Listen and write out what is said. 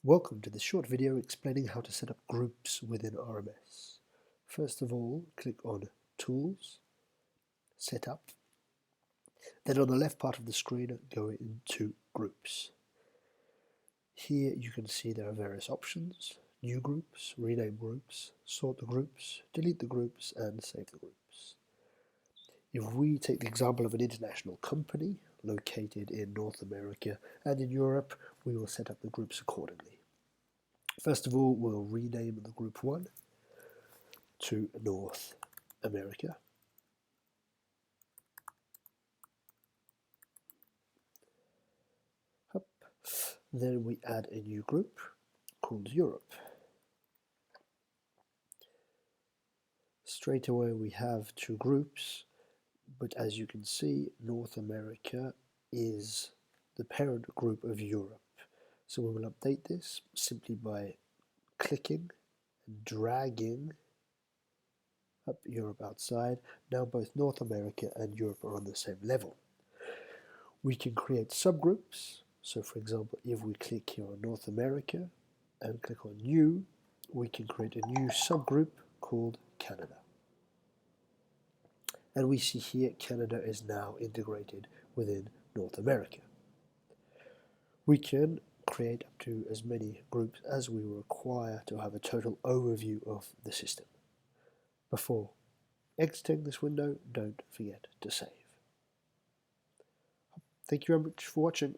Welcome to this short video explaining how to set up groups within RMS. First of all, click on Tools, Setup. Then on the left part of the screen, go into Groups. Here you can see there are various options: New Groups, Rename Groups, Sort the Groups, Delete the Groups, and Save the Groups. If we take the example of an international company located in North America and in Europe, we will set up the groups accordingly. First of all, we'll rename the group 1 to North America. Then we add a new group called Europe. Straight away we have two groups, but as you can see, North America is the parent group of Europe. So we will update this simply by clicking and dragging up Europe outside. Now both North America and Europe are on the same level. We can create subgroups. So for example, if we click here on North America and click on New, we can create a new subgroup called Canada. And we see here Canada is now integrated within North America. We can create up to as many groups as we require to have a total overview of the system. Before exiting this window, don't forget to save. Thank you very much for watching.